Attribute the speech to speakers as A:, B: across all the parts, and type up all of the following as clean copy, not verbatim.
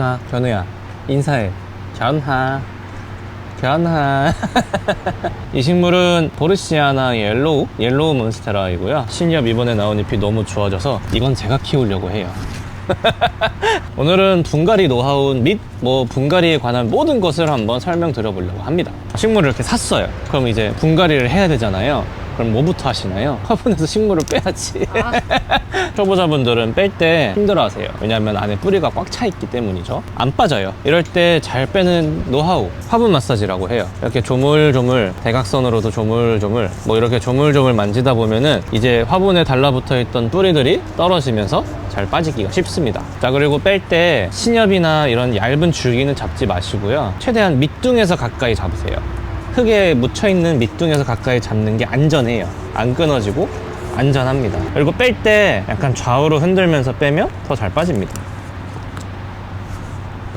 A: 견아, 견우야 인사해. 견하, 견하. 이 식물은 보르시아나 옐로우 몬스테라이고요. 신엽 이번에 나온 잎이 너무 좋아져서 이건 제가 키우려고 해요. 오늘은 분갈이 노하우 및 분갈이에 관한 모든 것을 한번 설명드려보려고 합니다. 식물을 이렇게 샀어요. 그럼 이제 분갈이를 해야 되잖아요. 그럼 뭐부터 하시나요? 화분에서 식물을 빼야지. 초보자분들은 뺄 때 힘들어하세요. 왜냐하면 안에 뿌리가 꽉 차 있기 때문이죠. 안 빠져요. 이럴 때 잘 빼는 노하우, 화분 마사지라고 해요. 이렇게 조물조물, 대각선으로도 조물조물, 이렇게 조물조물 만지다 보면은 이제 화분에 달라붙어 있던 뿌리들이 떨어지면서 잘 빠지기가 쉽습니다. 자, 그리고 뺄 때 신엽이나 이런 얇은 줄기는 잡지 마시고요. 최대한 밑둥에서 가까이 잡으세요. 흙에 묻혀있는 밑둥에서 가까이 잡는 게 안전해요. 안 끊어지고 안전합니다. 그리고 뺄 때 약간 좌우로 흔들면서 빼면 더 잘 빠집니다.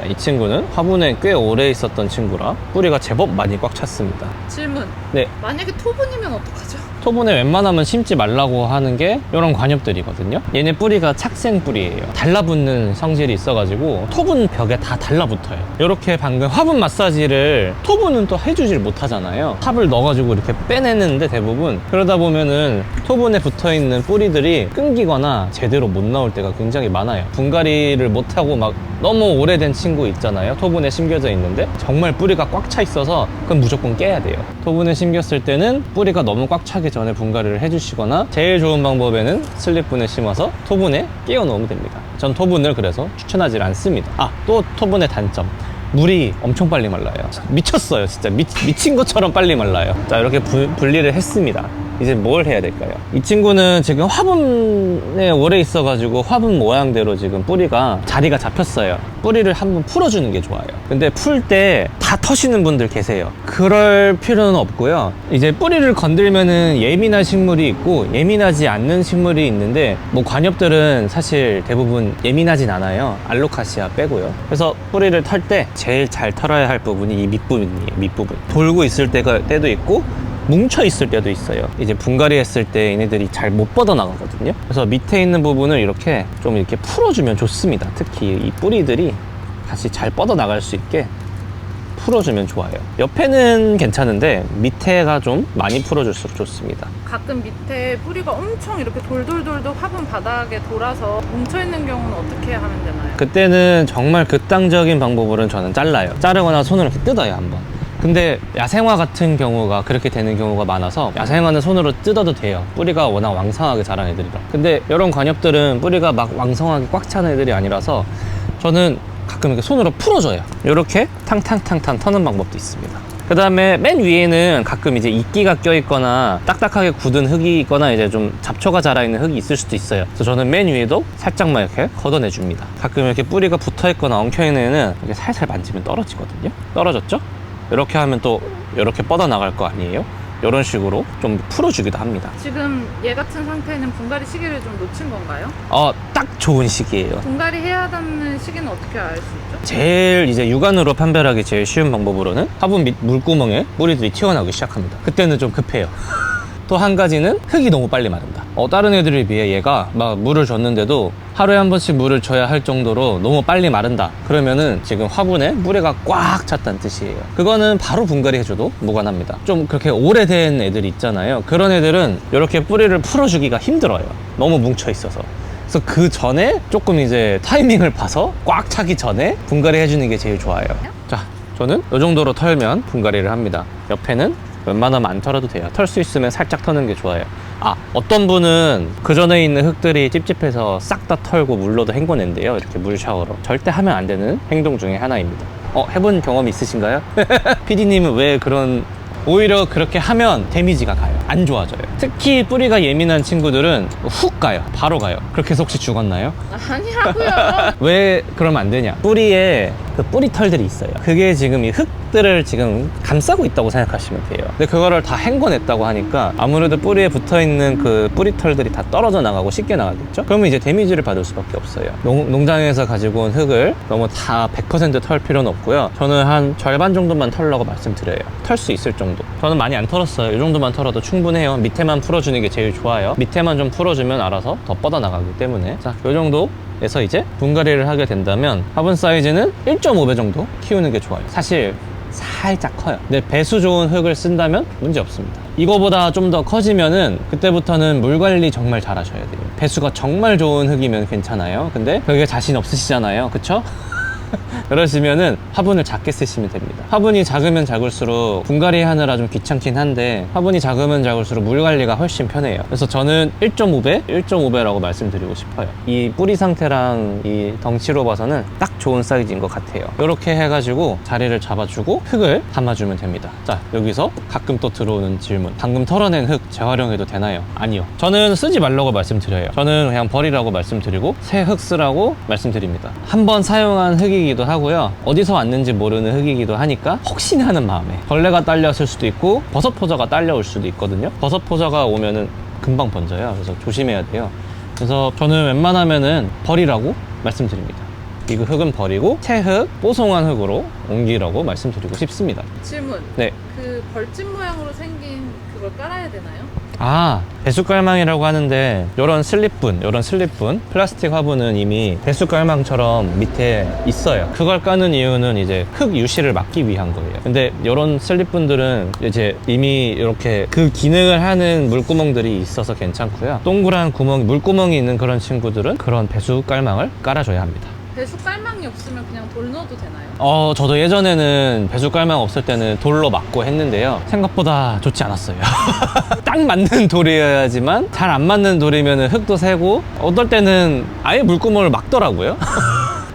A: 이 친구는 화분에 꽤 오래 있었던 친구라 뿌리가 제법 많이 꽉 찼습니다.
B: 질문.
A: 네.
B: 만약에 토분이면 어떡하죠?
A: 토분에 웬만하면 심지 말라고 하는 게 이런 관엽들이거든요. 얘네 뿌리가 착생 뿌리예요. 달라붙는 성질이 있어가지고 토분 벽에 다 달라붙어요. 이렇게 방금 화분 마사지를 토분은 또 해주질 못하잖아요. 탑을 넣어가지고 이렇게 빼내는데 대부분 그러다 보면은 토분에 붙어있는 뿌리들이 끊기거나 제대로 못 나올 때가 굉장히 많아요. 분갈이를 못하고 막 너무 오래된 친구 있잖아요. 토분에 심겨져 있는데 정말 뿌리가 꽉 차 있어서 그건 무조건 깨야 돼요. 토분에 심겼을 때는 뿌리가 너무 꽉 차기 전에 분갈이를 해주시거나 제일 좋은 방법에는 슬립분에 심어서 토분에 끼워 넣으면 됩니다. 전 토분을 그래서 추천하지 않습니다. 또 토분의 단점, 물이 엄청 빨리 말라요. 미쳤어요. 진짜 미친 것처럼 빨리 말라요. 자, 이렇게 분리를 했습니다. 이제 뭘 해야 될까요? 이 친구는 지금 화분에 오래 있어가지고 화분 모양대로 지금 뿌리가 자리가 잡혔어요. 뿌리를 한번 풀어주는 게 좋아요. 근데 풀 때 다 터시는 분들 계세요. 그럴 필요는 없고요. 이제 뿌리를 건들면은 예민한 식물이 있고 예민하지 않는 식물이 있는데 관엽들은 사실 대부분 예민하진 않아요. 알로카시아 빼고요. 그래서 뿌리를 털 때 제일 잘 털어야 할 부분이 이 밑부분이에요. 밑부분. 돌고 있을 때도 있고 뭉쳐 있을 때도 있어요. 이제 분갈이 했을 때 얘네들이 잘 못 뻗어나가거든요. 그래서 밑에 있는 부분을 이렇게 좀 이렇게 풀어주면 좋습니다. 특히 이 뿌리들이 다시 잘 뻗어나갈 수 있게 풀어주면 좋아요. 옆에는 괜찮은데 밑에가 좀 많이 풀어줄수록 좋습니다.
B: 가끔 밑에 뿌리가 엄청 이렇게 돌돌돌도 화분 바닥에 돌아서 뭉쳐있는 경우는 어떻게 하면 되나요?
A: 그때는 정말 극단적인 방법으로는 저는 잘라요. 자르거나 손으로 이렇게 뜯어요, 한번. 근데 야생화 같은 경우가 그렇게 되는 경우가 많아서 야생화는 손으로 뜯어도 돼요. 뿌리가 워낙 왕성하게 자란 애들이라. 근데 이런 관엽들은 뿌리가 막 왕성하게 꽉 찬 애들이 아니라서 저는 가끔 이렇게 손으로 풀어줘요. 이렇게 탕탕탕탕 터는 방법도 있습니다. 그 다음에 맨 위에는 가끔 이제 이끼가 껴있거나 딱딱하게 굳은 흙이 있거나 이제 좀 잡초가 자라있는 흙이 있을 수도 있어요. 그래서 저는 맨 위에도 살짝만 이렇게 걷어내줍니다. 가끔 이렇게 뿌리가 붙어있거나 엉켜있는 애는 이렇게 살살 만지면 떨어지거든요. 떨어졌죠? 이렇게 하면 또 이렇게 뻗어나갈 거 아니에요? 이런 식으로 좀 풀어주기도 합니다.
B: 지금 얘 같은 상태는 분갈이 시기를 좀 놓친 건가요?
A: 딱 좋은 시기예요.
B: 분갈이 해야 하는 시기는 어떻게 알 수 있죠?
A: 제일 이제 육안으로 판별하기 제일 쉬운 방법으로는 화분 밑 물구멍에 뿌리들이 튀어나오기 시작합니다. 그때는 좀 급해요. 또 한 가지는 흙이 너무 빨리 마른다. 다른 애들에 비해 얘가 막 물을 줬는데도 하루에 한 번씩 물을 줘야 할 정도로 너무 빨리 마른다. 그러면은 지금 화분에 뿌리가 꽉 찼다는 뜻이에요. 그거는 바로 분갈이 해줘도 무관합니다. 좀 그렇게 오래된 애들이 있잖아요. 그런 애들은 이렇게 뿌리를 풀어주기가 힘들어요. 너무 뭉쳐 있어서. 그래서 그 전에 조금 이제 타이밍을 봐서 꽉 차기 전에 분갈이 해주는 게 제일 좋아요. 자, 저는 이 정도로 털면 분갈이를 합니다. 옆에는 웬만하면 안 털어도 돼요. 털 수 있으면 살짝 터는 게 좋아요. 어떤 분은 그 전에 있는 흙들이 찝찝해서 싹 다 털고 물로도 헹궈낸대요. 이렇게 물 샤워로. 절대 하면 안 되는 행동 중에 하나입니다. 해본 경험 있으신가요? PD님은 왜 오히려 그렇게 하면 데미지가 가요. 안 좋아져요. 특히 뿌리가 예민한 친구들은 훅 가요. 바로 가요. 그렇게 해서 혹시 죽었나요?
B: 아니라고요.
A: 왜 그러면 안 되냐? 뿌리에 그 뿌리 털들이 있어요. 그게 지금 이 흙들을 지금 감싸고 있다고 생각하시면 돼요. 근데 그거를 다 헹궈냈다고 하니까 아무래도 뿌리에 붙어있는 그 뿌리 털들이 다 떨어져 나가고 씻겨 나가겠죠? 그러면 이제 데미지를 받을 수밖에 없어요. 농장에서 가지고 온 흙을 너무 다 100% 털 필요는 없고요. 저는 한 절반 정도만 털라고 말씀드려요. 털 수 있을 정도. 저는 많이 안 털었어요. 이 정도만 털어도 충분해요. 밑에만 풀어주는 게 제일 좋아요. 밑에만 좀 풀어주면 알아서 더 뻗어나가기 때문에. 자, 이 정도 상태에서 이제 분갈이를 하게 된다면 화분 사이즈는 1.5배 정도 키우는 게 좋아요. 사실 살짝 커요. 근데 배수 좋은 흙을 쓴다면 문제 없습니다. 이거보다 좀 더 커지면은 그때부터는 물 관리 정말 잘 하셔야 돼요. 배수가 정말 좋은 흙이면 괜찮아요. 근데 그게 자신 없으시잖아요. 그쵸? 그러시면은 화분을 작게 쓰시면 됩니다. 화분이 작으면 작을수록 분갈이 하느라 좀 귀찮긴 한데 화분이 작으면 작을수록 물 관리가 훨씬 편해요. 그래서 저는 1.5배라고 말씀드리고 싶어요. 이 뿌리 상태랑 이 덩치로 봐서는 딱 좋은 사이즈인 것 같아요. 이렇게 해가지고 자리를 잡아주고 흙을 담아주면 됩니다. 자, 여기서 가끔 또 들어오는 질문. 방금 털어낸 흙 재활용해도 되나요? 아니요. 저는 쓰지 말라고 말씀드려요. 저는 그냥 버리라고 말씀드리고 새 흙 쓰라고 말씀드립니다. 한번 사용한 흙이기도 하고요. 어디서 왔는지 모르는 흙이기도 하니까 혹시나 하는 마음에 벌레가 딸렸을 수도 있고 버섯 포자가 딸려올 수도 있거든요. 버섯 포자가 오면은 금방 번져요. 그래서 조심해야 돼요. 그래서 저는 웬만하면은 버리라고 말씀드립니다. 이 흙은 버리고 새 흙, 뽀송한 흙으로 옮기라고 말씀드리고 싶습니다.
B: 질문.
A: 네.
B: 그 벌집 모양으로 생긴 그걸 깔아야 되나요?
A: 아, 배수깔망이라고 하는데 이런 슬립분 플라스틱 화분은 이미 배수깔망처럼 밑에 있어요. 그걸 까는 이유는 이제 흙 유실을 막기 위한 거예요. 근데 이런 슬립분들은 이제 이미 이렇게 그 기능을 하는 물구멍들이 있어서 괜찮고요. 동그란 구멍, 물구멍이 있는 그런 친구들은 그런 배수깔망을 깔아줘야 합니다.
B: 배수 깔망이 없으면 그냥 돌 넣어도 되나요?
A: 저도 예전에는 배수깔망 없을 때는 돌로 막고 했는데요. 생각보다 좋지 않았어요. 딱 맞는 돌이어야지만 잘 안 맞는 돌이면 흙도 새고 어떨 때는 아예 물구멍을 막더라고요.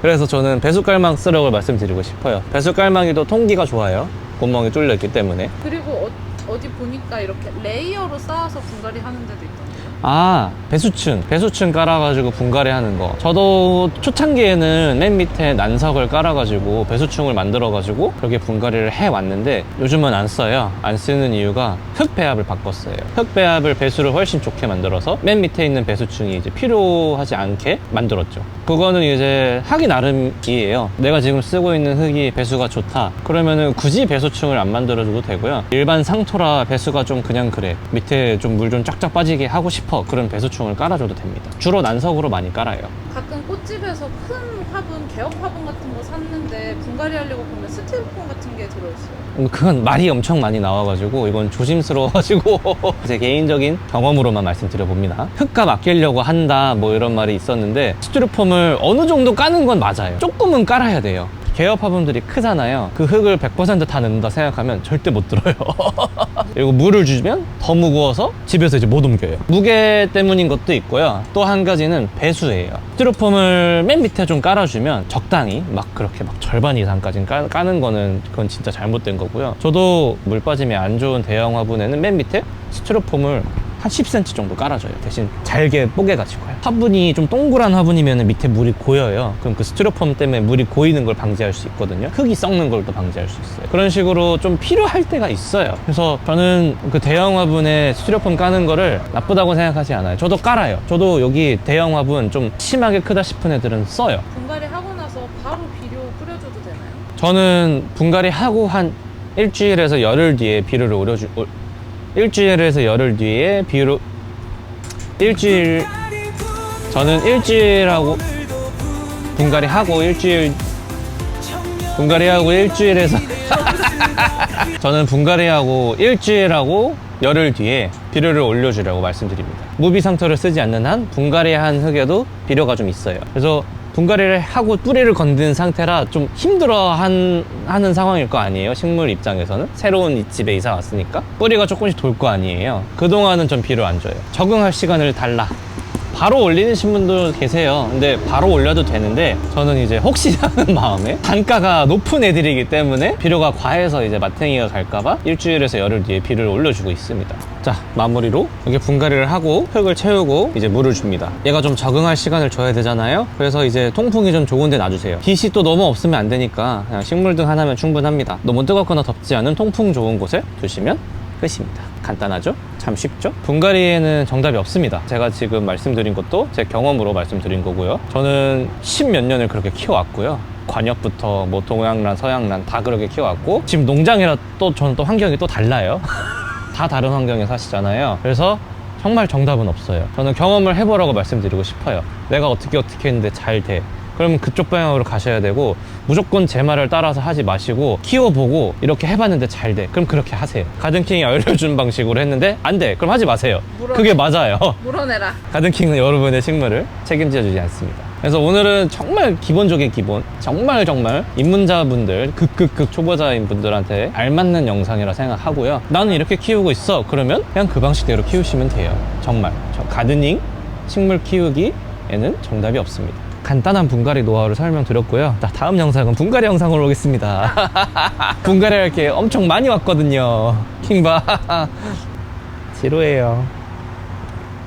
A: 그래서 저는 배수깔망 쓰라고 말씀드리고 싶어요. 배수깔망이 더 통기가 좋아요. 구멍이 뚫려 있기 때문에.
B: 그리고 어디 보니까 이렇게 레이어로 쌓아서 분갈이 하는 데도 있던데요.
A: 아, 배수층 깔아가지고 분갈이 하는 거. 저도 초창기에는 맨 밑에 난석을 깔아가지고 배수층을 만들어가지고 그렇게 분갈이를 해왔는데 요즘은 안 써요. 안 쓰는 이유가 흙 배합을 바꿨어요. 흙 배합을 배수를 훨씬 좋게 만들어서 맨 밑에 있는 배수층이 이제 필요하지 않게 만들었죠. 그거는 이제 하기 나름이에요. 내가 지금 쓰고 있는 흙이 배수가 좋다. 그러면은 굳이 배수층을 안 만들어줘도 되고요. 일반 상토라 배수가 좀 그냥 그래. 밑에 좀 물 좀 쫙쫙 빠지게 하고 싶어. 그런 배수층을 깔아줘도 됩니다. 주로 난석으로 많이 깔아요.
B: 가끔 꽃집에서 큰 화분, 개업 화분 같은 거 샀는데 분갈이 하려고 보면 스티로폼 같은 게 들어있어요.
A: 그건 말이 엄청 많이 나와가지고 이건 조심스러워가지고 제 개인적인 경험으로만 말씀드려봅니다. 흙값 아끼려고 한다 뭐 이런 말이 있었는데 스티로폼을 어느 정도 까는 건 맞아요. 조금은 깔아야 돼요. 개업 화분들이 크잖아요. 그 흙을 100% 다 넣는다 생각하면 절대 못 들어요. 그리고 물을 주면 더 무거워서 집에서 이제 못 옮겨요. 무게 때문인 것도 있고요. 또 한 가지는 배수예요. 스티로폼을 맨 밑에 좀 깔아주면 적당히 막 그렇게 막 절반 이상까지 까는 거는 그건 진짜 잘못된 거고요. 저도 물 빠짐이 안 좋은 대형 화분에는 맨 밑에 스티로폼을 한 10cm 정도 깔아줘요. 대신 잘게 뽀개가지고요. 화분이 좀 동그란 화분이면 밑에 물이 고여요. 그럼 그 스티로폼 때문에 물이 고이는 걸 방지할 수 있거든요. 흙이 썩는 걸 또 방지할 수 있어요. 그런 식으로 좀 필요할 때가 있어요. 그래서 저는 그 대형 화분에 스티로폼 까는 거를 나쁘다고 생각하지 않아요. 저도 깔아요. 저도 여기 대형 화분 좀 심하게 크다 싶은 애들은 써요.
B: 분갈이 하고 나서 바로 비료 뿌려줘도 되나요? 저는
A: 분갈이 하고 한 일주일에서 열흘 뒤에 비료를 일주일에서 열흘 뒤에 저는 일주일하고 분갈이하고 일주일에서 저는 분갈이하고 일주일하고 열흘 뒤에 비료를 올려주라고 말씀드립니다. 무비상토를 쓰지 않는 한 분갈이한 흙에도 비료가 좀 있어요. 그래서 분갈이를 하고 뿌리를 건든 상태라 좀 힘들어하는 상황일 거 아니에요. 식물 입장에서는 새로운 집에 이사 왔으니까 뿌리가 조금씩 돌 거 아니에요. 그동안은 좀 비료 안 줘요. 적응할 시간을 달라. 바로 올리는 분도 계세요. 근데 바로 올려도 되는데 저는 이제 혹시나 하는 마음에 단가가 높은 애들이기 때문에 비료가 과해서 이제 마탱이가 갈까봐 일주일에서 열흘 뒤에 비료를 올려주고 있습니다. 자, 마무리로 이렇게 분갈이를 하고 흙을 채우고 이제 물을 줍니다. 얘가 좀 적응할 시간을 줘야 되잖아요. 그래서 이제 통풍이 좀 좋은 데 놔주세요. 빛이 또 너무 없으면 안 되니까 그냥 식물등 하나면 충분합니다. 너무 뜨겁거나 덥지 않은 통풍 좋은 곳에 두시면 끝입니다. 간단하죠? 참 쉽죠? 분갈이에는 정답이 없습니다. 제가 지금 말씀드린 것도 제 경험으로 말씀드린 거고요. 저는 10몇 년을 그렇게 키워왔고요. 관엽부터 뭐 동양란, 서양란 다 그렇게 키워왔고 지금 농장이라 또 저는 또 환경이 또 달라요. 다 다른 환경에 사시잖아요. 그래서 정말 정답은 없어요. 저는 경험을 해보라고 말씀드리고 싶어요. 내가 어떻게 했는데 잘 돼. 그러면 그쪽 방향으로 가셔야 되고, 무조건 제 말을 따라서 하지 마시고 키워보고 이렇게 해봤는데 잘 돼. 그럼 그렇게 하세요. 가든킹이 알려준 방식으로 했는데 안 돼. 그럼 하지 마세요. 그게 맞아요.
B: 물어내라.
A: 가든킹은 여러분의 식물을 책임져 주지 않습니다. 그래서 오늘은 정말 기본적인 기본, 정말 입문자분들, 극 초보자인 분들한테 알맞는 영상이라 생각하고요. 나는 이렇게 키우고 있어. 그러면 그냥 그 방식대로 키우시면 돼요. 정말 가드닝, 식물 키우기에는 정답이 없습니다. 간단한 분갈이 노하우를 설명드렸고요. 다음 영상은 분갈이 영상으로 오겠습니다. 분갈이 할 게 엄청 많이 왔거든요. 킹바 지루해요.